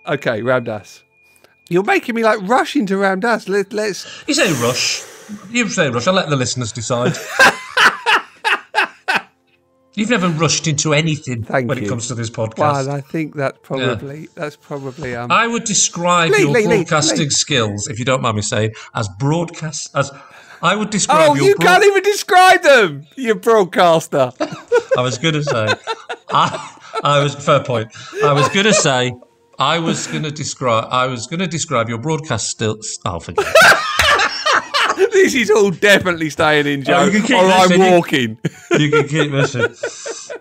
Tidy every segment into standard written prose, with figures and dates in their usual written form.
Okay, Ramdas. You're making me like rush into Ramdas. Let's. You say rush. You say rush. I'll let the listeners decide. You've never rushed into anything it comes to this podcast. Well, I think that's probably. I would describe your broadcasting skills, if you don't mind me saying, as I would describe. Oh, you can't even describe them. You broadcaster. I was going to say. Fair point. I was going to say. I was going to describe your broadcast skills. Oh, forget it. This is all definitely staying in, Joe, or I'm walking. You can keep listening.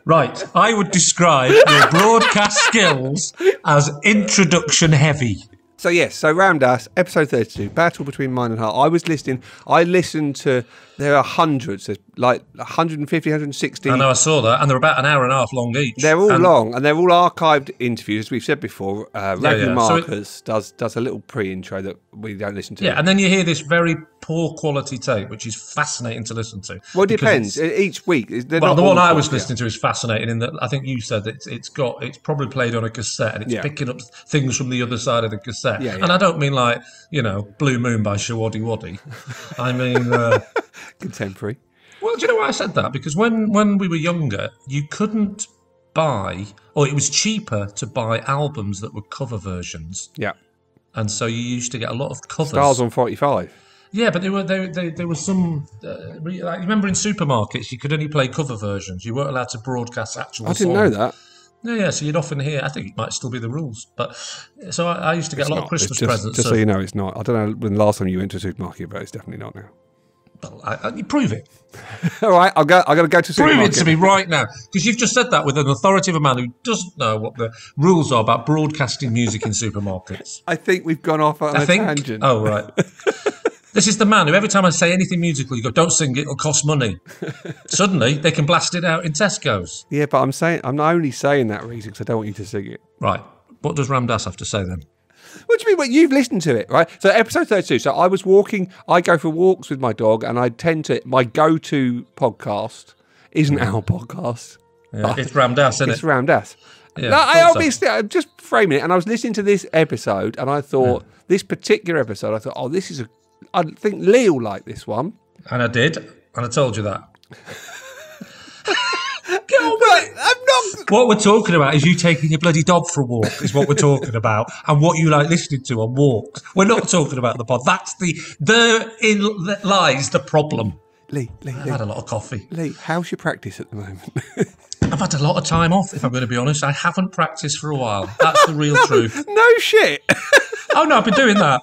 Right, I would describe your broadcast skills as introduction heavy. So Ramdas, episode 32, Battle Between Mind and Heart. I listened to, there are hundreds, like 150, 160. I know, I saw that, and they're about an hour and a half long each. They're all long, and they're all archived interviews, as we've said before. Ragnar Marcus does a little pre-intro that we don't listen to. Yeah, and then you hear this very poor quality tape, which is fascinating to listen to. Well, it depends. Each week. The one I was listening to is fascinating in that I think you said that it's probably played on a cassette, and it's picking up things from the other side of the cassette. Yeah. And I don't mean like, Blue Moon by Shawaddy Waddy. I mean... contemporary. Well, do you know why I said that? Because when we were younger, you couldn't buy, or it was cheaper to buy albums that were cover versions. Yeah. And so you used to get a lot of covers. Stars on 45. Yeah, but there were some. Like, remember in supermarkets, you could only play cover versions. You weren't allowed to broadcast actual songs. I didn't know that. Yeah, so you'd often hear, I think it might still be the rules, but so I used to get a lot of Christmas presents. Just so you know, it's not. I don't know when the last time you went to a supermarket, but it's definitely not now. Well, you prove it. All right, I've got to go to supermarket. Prove it to me right now, because you've just said that with an authority of a man who doesn't know what the rules are about broadcasting music in supermarkets. I think we've gone off on a tangent. Oh, right. This is the man who every time I say anything musical, you go, don't sing it, it'll cost money. Suddenly, they can blast it out in Tesco's. Yeah, but I'm not only saying that reason because I don't want you to sing it. Right. What does Ramdas have to say then? What do you mean? Well, you've listened to it, right? So episode 32. So I was walking. I go for walks with my dog, and my go-to podcast isn't our podcast. Yeah, it's Ramdas, isn't it? It's Ramdas. Yeah, I'm just framing it, and I was listening to this episode, and I thought this particular episode. I thought, I think Lee will like this one. And I did, and I told you that. Get on with it. I'm not. What we're talking about is you taking your bloody dog for a walk, is what we're talking about, and what you like listening to on walks. We're not talking about the pod. That's therein lies the problem. Lee. I've had a lot of coffee. Lee, how's your practice at the moment? I've had a lot of time off, if I'm going to be honest. I haven't practiced for a while. That's the real truth. No shit. Oh, no, I've been doing that.